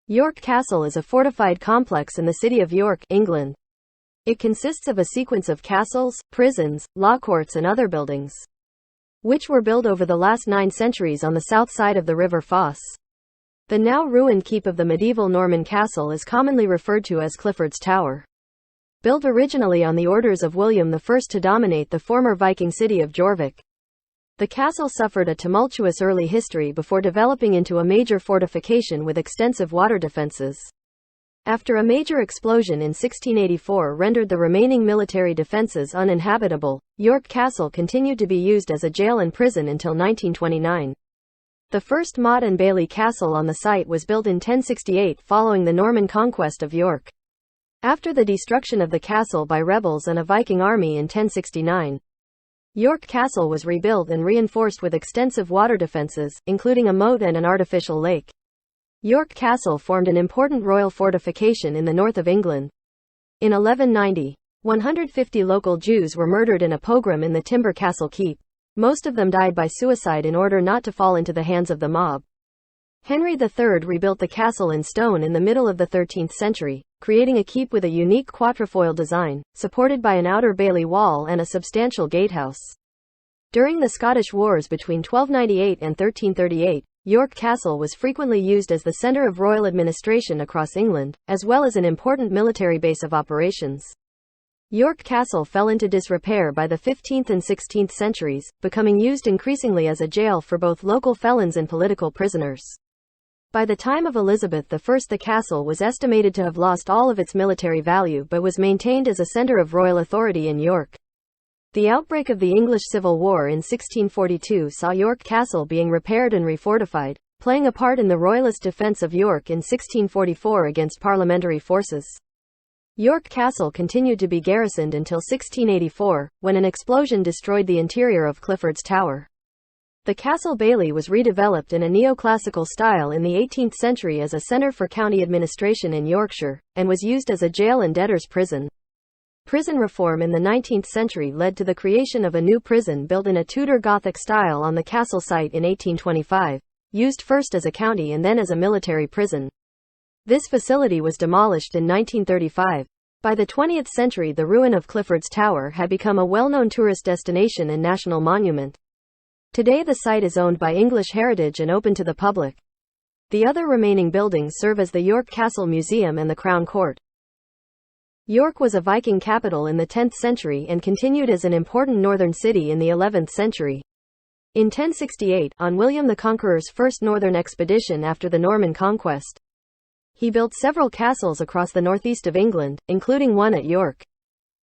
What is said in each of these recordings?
York Castle is a fortified complex in the city of York, England. It consists of a sequence of castles, prisons, law courts and other buildings, which were built over the last 9 centuries on the south side of the River Foss. The now ruined keep of the medieval Norman castle is commonly referred to as Clifford's Tower. Built originally on the orders of William I to dominate the former Viking city of Jórvík, the castle suffered a tumultuous early history before developing into a major fortification with extensive water defenses. After a major explosion in 1684 rendered the remaining military defenses uninhabitable, York Castle continued to be used as a jail and prison until 1929. The first motte and bailey castle on the site was built in 1068 following the Norman conquest of York. After the destruction of the castle by rebels and a Viking army in 1069, York Castle was rebuilt and reinforced with extensive water defenses, including a moat and an artificial lake. York Castle formed an important royal fortification in the north of England. In 1190, 150 local Jews were murdered in a pogrom in the Timber Castle keep. Most of them died by suicide in order not to fall into the hands of the mob. Henry III rebuilt the castle in stone in the middle of the 13th century, creating a keep with a unique quatrefoil design, supported by an outer bailey wall and a substantial gatehouse. During the Scottish Wars between 1298 and 1338, York Castle was frequently used as the centre of royal administration across England, as well as an important military base of operations. York Castle fell into disrepair by the 15th and 16th centuries, becoming used increasingly as a jail for both local felons and political prisoners. By the time of Elizabeth I, the castle was estimated to have lost all of its military value but was maintained as a centre of royal authority in York. The outbreak of the English Civil War in 1642 saw York Castle being repaired and refortified, playing a part in the royalist defence of York in 1644 against parliamentary forces. York Castle continued to be garrisoned until 1684, when an explosion destroyed the interior of Clifford's Tower. The Castle Bailey was redeveloped in a neoclassical style in the 18th century as a centre for county administration in Yorkshire, and was used as a jail and debtors' prison. Prison reform in the 19th century led to the creation of a new prison built in a Tudor Gothic style on the castle site in 1825, used first as a county and then as a military prison. This facility was demolished in 1935. By the 20th century, the ruin of Clifford's Tower had become a well-known tourist destination and national monument. Today the site is owned by English Heritage and open to the public. The other remaining buildings serve as the York Castle Museum and the Crown Court. York was a Viking capital in the 10th century and continued as an important northern city in the 11th century. In 1068, on William the Conqueror's first northern expedition after the Norman conquest, he built several castles across the northeast of England, including one at York.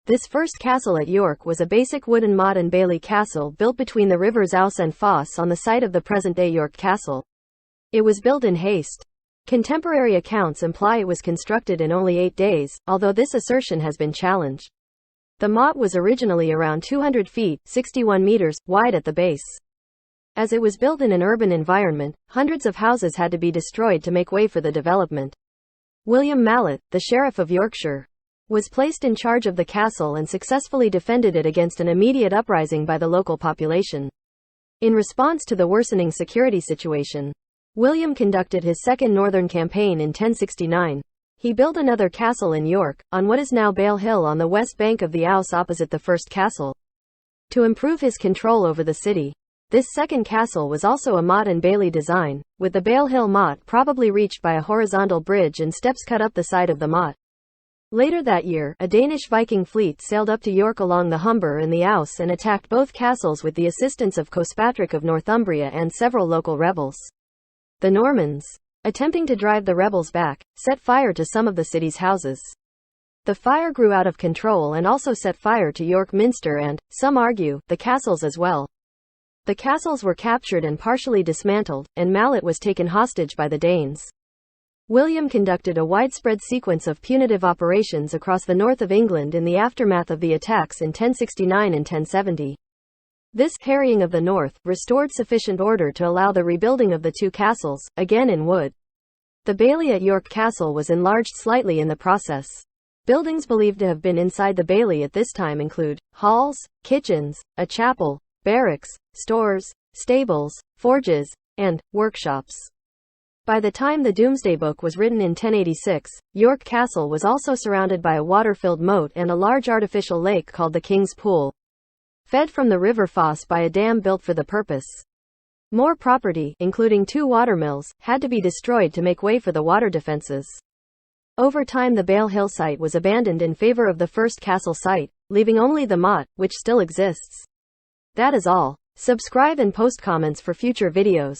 This first castle at York was a basic wooden motte and bailey castle built between the rivers Ouse and Foss on the site of the present-day York Castle. It was built in haste. Contemporary accounts imply it was constructed in only 8 days, although this assertion has been challenged. The motte was originally around 200 feet, 61 meters, wide at the base. As it was built in an urban environment, hundreds of houses had to be destroyed to make way for the development. William Mallet, the Sheriff of Yorkshire, was placed in charge of the castle and successfully defended it against an immediate uprising by the local population. In response to the worsening security situation, William conducted his second northern campaign in 1069. He built another castle in York, on what is now Bale Hill on the west bank of the Ouse opposite the first castle. To improve his control over the city, this second castle was also a motte and bailey design, with the Bale Hill motte probably reached by a horizontal bridge and steps cut up the side of the motte. Later that year, a Danish Viking fleet sailed up to York along the Humber and the Ouse and attacked both castles with the assistance of Cospatrick of Northumbria and several local rebels. The Normans, attempting to drive the rebels back, set fire to some of the city's houses. The fire grew out of control and also set fire to York Minster and, some argue, the castles as well. The castles were captured and partially dismantled, and Mallet was taken hostage by the Danes. William conducted a widespread sequence of punitive operations across the north of England in the aftermath of the attacks in 1069 and 1070. This harrying of the north restored sufficient order to allow the rebuilding of the 2 castles, again in wood. The bailey at York Castle was enlarged slightly in the process. Buildings believed to have been inside the bailey at this time include halls, kitchens, a chapel, barracks, stores, stables, forges, and workshops. By the time the Domesday Book was written in 1086, York Castle was also surrounded by a water-filled moat and a large artificial lake called the King's Pool, fed from the River Foss by a dam built for the purpose. More property, including 2 watermills, had to be destroyed to make way for the water defenses. Over time the Bale Hill site was abandoned in favor of the first castle site, leaving only the motte, which still exists. That is all. Subscribe and post comments for future videos.